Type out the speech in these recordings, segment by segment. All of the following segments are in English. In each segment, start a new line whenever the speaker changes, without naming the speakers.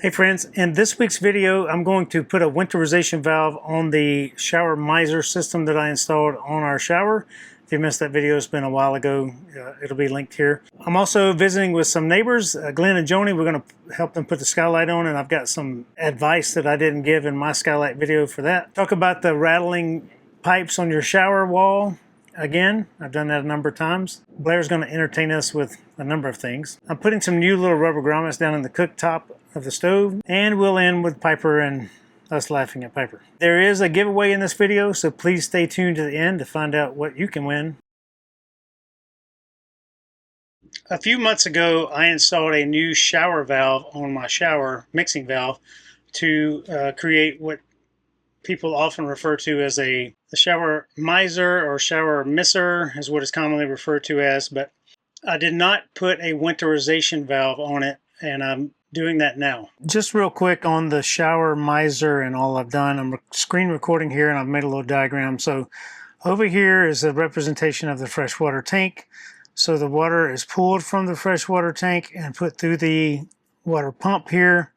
Hey friends, in this week's video I'm going to put a winterization valve on the shower miser system that I installed on our shower. If you missed that video, it's been a while ago. It'll be linked here. I'm also visiting with some neighbors, Glenn and Joni. We're going to help them put the Skylight on, and I've got some advice that I didn't give in my Skylight video for that. Talk about the rattling pipes on your shower wall. Again, I've done that a number of times. Blair's going to entertain us with a number of things. I'm putting some new little rubber grommets down in the cooktop of the stove, and we'll end with Piper and us laughing at Piper. There is a giveaway in this video, so please stay tuned to the end to find out what you can win. A few months ago, I installed a new shower valve on my shower, mixing valve, to create what people often refer to as a shower miser or shower misser is what it's commonly referred to as, but I did not put a winterization valve on it, and I'm doing that now. Just real quick on the shower miser and all I've done, I'm screen recording here and I've made a little diagram. So over here is a representation of the freshwater tank. So the water is pulled from the freshwater tank and put through the water pump here,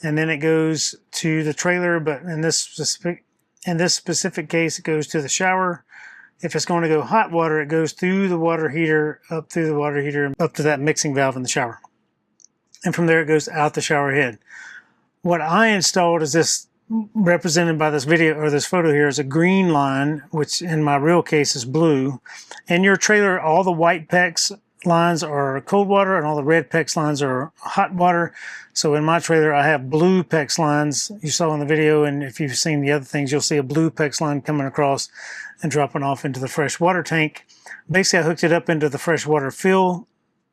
and then it goes to the trailer, but in this specific case, it goes to the shower. If it's going to go hot water, it goes through the water heater, up through the water heater, up to that mixing valve in the shower. And from there, it goes out the shower head. What I installed is this, represented by this video or this photo here, is a green line, which in my real case is blue. In your trailer, all the white PEX lines are cold water and all the red PEX lines are hot water. So in my trailer, I have blue PEX lines you saw in the video, and if you've seen the other things, you'll see a blue PEX line coming across and dropping off into the fresh water tank. Basically, I hooked it up into the freshwater fill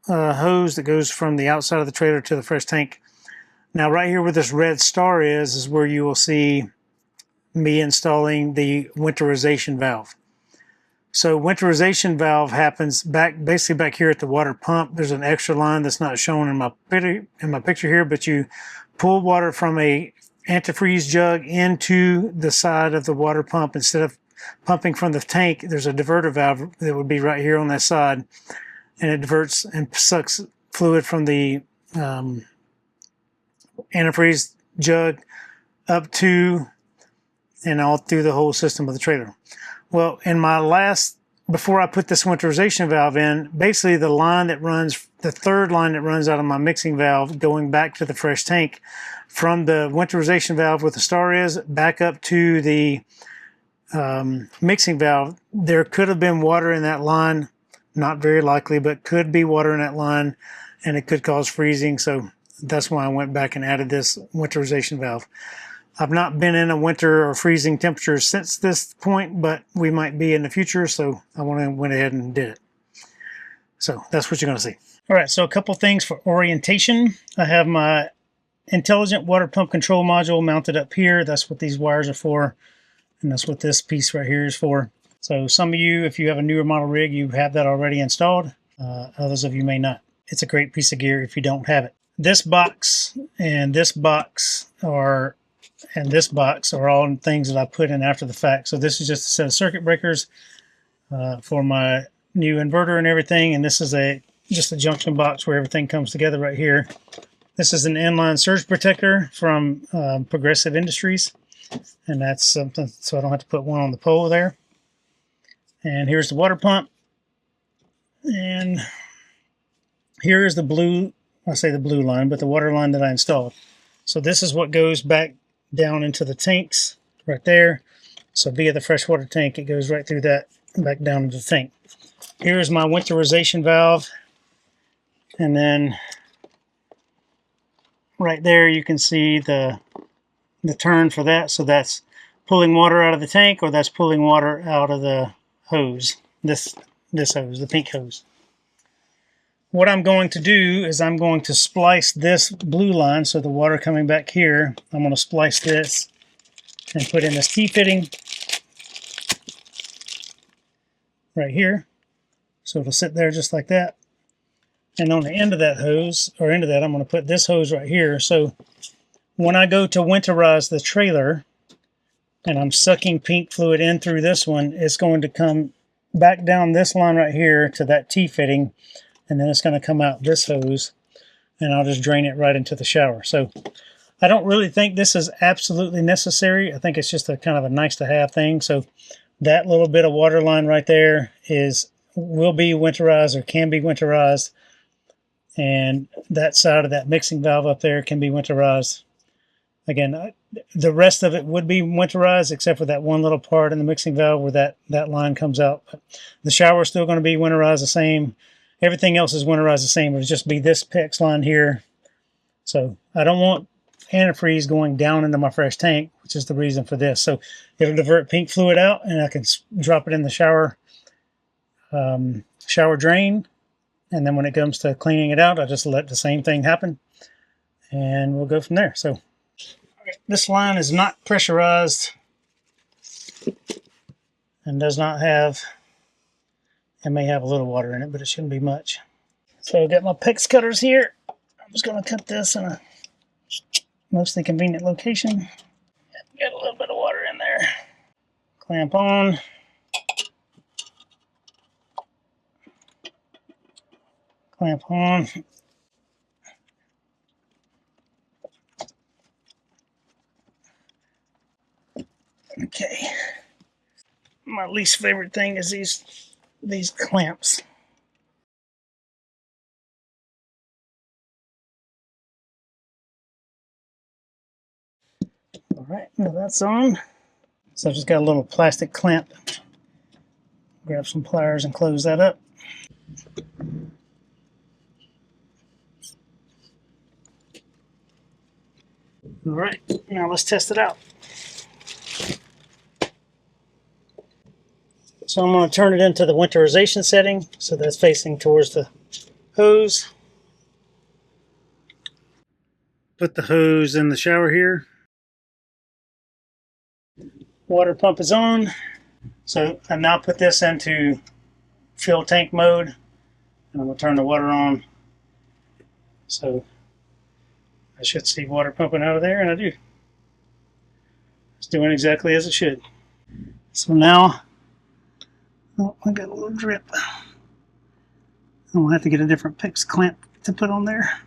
hose that goes from the outside of the trailer to the fresh tank. Now right here where this red star is where you will see me installing the winterization valve. So winterization valve happens basically back here at the water pump. There's an extra line that's not shown in my picture here, but you pull water from a antifreeze jug into the side of the water pump. Instead of pumping from the tank, there's a diverter valve that would be right here on that side, and it diverts and sucks fluid from the antifreeze jug up to and all through the whole system of the trailer. Well, in my before I put this winterization valve in, basically the line that runs, the third line that runs out of my mixing valve going back to the fresh tank from the winterization valve where the star is back up to the mixing valve, there could have been water in that line. Not very likely, but could be water in that line, and it could cause freezing. So that's why I went back and added this winterization valve. I've not been in a winter or freezing temperature since this point, but we might be in the future, so I went ahead and did it. So that's what you're going to see. All right, so a couple things for orientation. I have my intelligent water pump control module mounted up here. That's what these wires are for, and that's what this piece right here is for. So some of you, if you have a newer model rig, you have that already installed. Others of you may not. It's a great piece of gear if you don't have it. This box and this box are all things that I put in after the fact. So this is just a set of circuit breakers for my new inverter and everything. And this is just a junction box where everything comes together right here. This is an inline surge protector from Progressive Industries. And that's something, so I don't have to put one on the pole there. And here's the water pump. And here is the blue, I say the blue line, but the water line that I installed. So this is what goes back down into the tanks right there. So via the freshwater tank, it goes right through that, back down into the tank. Here is my winterization valve. And then right there, you can see the turn for that. So that's pulling water out of the tank, or that's pulling water out of the hose, this hose, the pink hose. What I'm going to do is I'm going to splice this blue line, so the water coming back here, I'm going to splice this and put in this T-fitting right here. So it'll sit there just like that. And on the end of that hose, or end of that, I'm going to put this hose right here. So when I go to winterize the trailer, and I'm sucking pink fluid in through this one, it's going to come back down this line right here to that T-fitting, and then it's going to come out this hose, and I'll just drain it right into the shower. So I don't really think this is absolutely necessary. I think it's just a kind of a nice to have thing. So that little bit of water line right there will be winterized or can be winterized. And that side of that mixing valve up there can be winterized. Again, the rest of it would be winterized except for that one little part in the mixing valve where that line comes out. But the shower is still going to be winterized the same. Everything else is winterized the same. It'll just be this PEX line here. So I don't want antifreeze going down into my fresh tank, which is the reason for this. So it'll divert pink fluid out, and I can drop it in the shower drain. And then when it comes to cleaning it out, I just let the same thing happen, and we'll go from there. So this line is not pressurized and does not have, it may have a little water in it, but it shouldn't be much. So I've got my PEX cutters here. I'm just going to cut this in a mostly convenient location. Get a little bit of water in there. Clamp on. Clamp on. Okay. My least favorite thing is these clamps. All right, now that's on. So I've just got a little plastic clamp. Grab some pliers and close that up. All right, now let's test it out. So I'm going to turn it into the winterization setting, so that's facing towards the hose. Put the hose in the shower here. Water pump is on. So I now put this into fill tank mode, and I'm going to turn the water on. So I should see water pumping out of there, and I do. It's doing exactly as it should. So now, oh, I got a little drip. I'll have to get a different PEX clamp to put on there.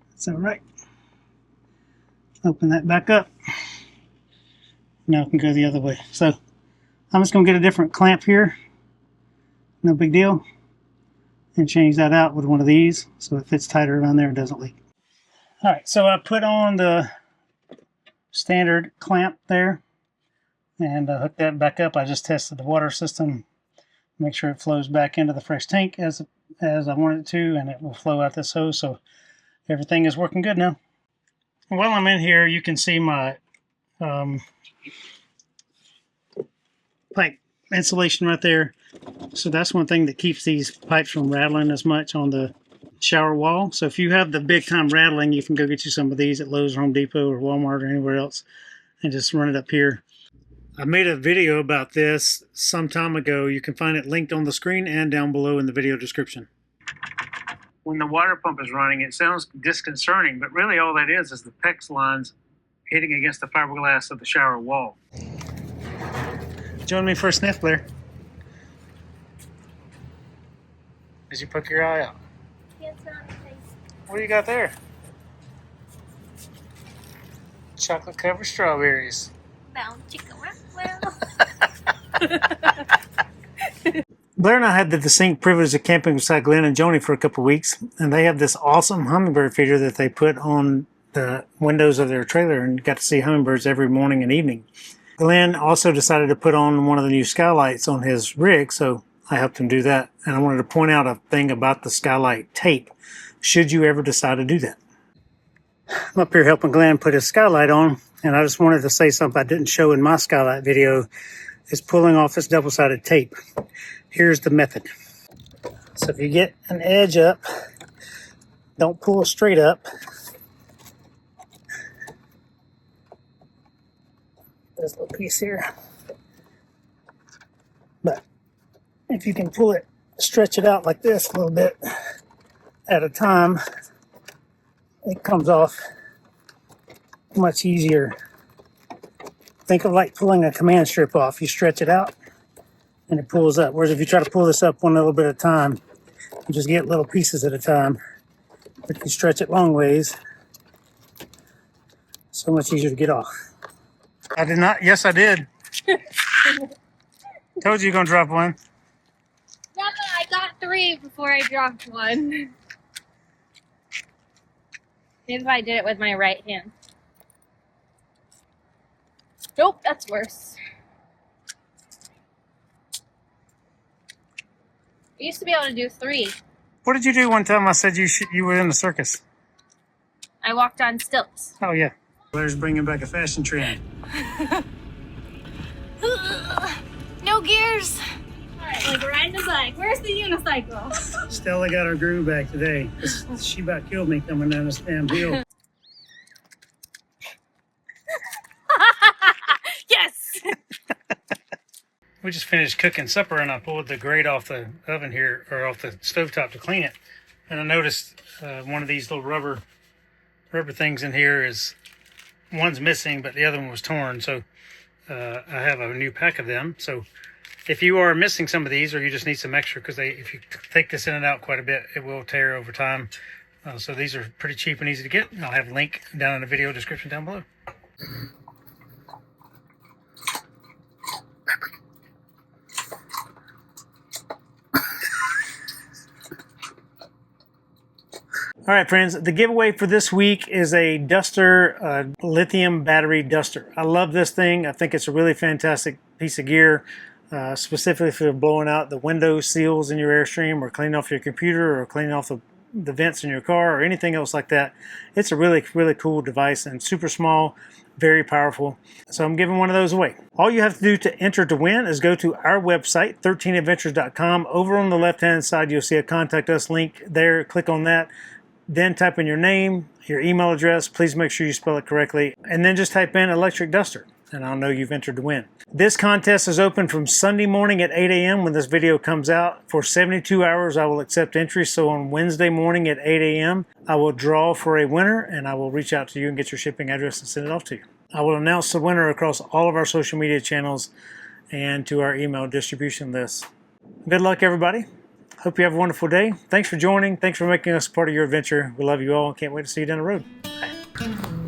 That's all right. Open that back up. Now I can go the other way. So I'm just going to get a different clamp here. No big deal. And change that out with one of these so it fits tighter around there and doesn't leak. All right, so I put on the standard clamp there and hook that back up. I just tested the water system, make sure it flows back into the fresh tank as I want it to, and it will flow out this hose. So everything is working good now. While I'm in here, you can see my pipe insulation right there. So that's one thing that keeps these pipes from rattling as much on the shower wall. So if you have the big time rattling, you can go get you some of these at Lowe's, Home Depot, or Walmart, or anywhere else, and just run it up here. I made a video about this some time ago. You can find it linked on the screen and down below in the video description. When the water pump is running, it sounds disconcerting, but really all that is the PEX lines hitting against the fiberglass of the shower wall. Join me for a sniff, Blair. As you poke your eye out. What do you got there? Chocolate covered strawberries. Blair and I had the distinct privilege of camping beside Glenn and Joni for a couple of weeks, and they have this awesome hummingbird feeder that they put on the windows of their trailer, and got to see hummingbirds every morning and evening. Glenn also decided to put on one of the new Skylights on his rig, so I helped him do that. And I wanted to point out a thing about the Skylight tape, should you ever decide to do that. I'm up here helping Glenn put his Skylight on, and I just wanted to say something I didn't show in my Skylight video, is pulling off this double-sided tape. Here's the method. So if you get an edge up, don't pull straight up. This little piece here. But if you can pull it, stretch it out like this a little bit at a time, it comes off much easier. Think of like pulling a command strip off. You stretch it out and it pulls up. Whereas if you try to pull this up one little bit at a time, you just get little pieces at a time. But if you stretch it long ways, So much easier to get off. I did not. Yes, I did. Told you you're gonna drop one.
Yeah, but I got 3 before I dropped one. Maybe if I did it with my right hand. Nope, that's worse. I used to be able to do 3.
What did you do one time? I said you were in the circus.
I walked on stilts.
Oh yeah. Blair's bringing back a fashion trend.
No gears. Like riding a bike. Where's the unicycle?
Stella got her groove back today. She about killed me coming down this damn hill.
Yes.
We just finished cooking supper and I pulled the grate off the oven here, or off the stovetop to clean it. And I noticed one of these little rubber things in here is, one's missing, but the other one was torn. So I have a new pack of them. So if you are missing some of these, or you just need some extra, because if you take this in and out quite a bit, it will tear over time. So these are pretty cheap and easy to get. And I'll have a link down in the video description down below. All right, friends, the giveaway for this week is a duster, lithium battery duster. I love this thing. I think it's a really fantastic piece of gear, specifically for blowing out the window seals in your Airstream, or cleaning off your computer, or cleaning off the vents in your car, or anything else like that. It's a really, really cool device, and super small, very powerful. So I'm giving one of those away. All you have to do to enter to win is go to our website, 13adventures.com. Over on the left-hand side, you'll see a Contact Us link there. Click on that. Then type in your name, your email address. Please make sure you spell it correctly. And then just type in electric duster, and I'll know you've entered to win. This contest is open from Sunday morning at 8 a.m. when this video comes out. For 72 hours, I will accept entries. So on Wednesday morning at 8 a.m., I will draw for a winner, and I will reach out to you and get your shipping address and send it off to you. I will announce the winner across all of our social media channels and to our email distribution list. Good luck, everybody. Hope you have a wonderful day. Thanks for joining. Thanks for making us part of your adventure. We love you all. Can't wait to see you down the road. Bye.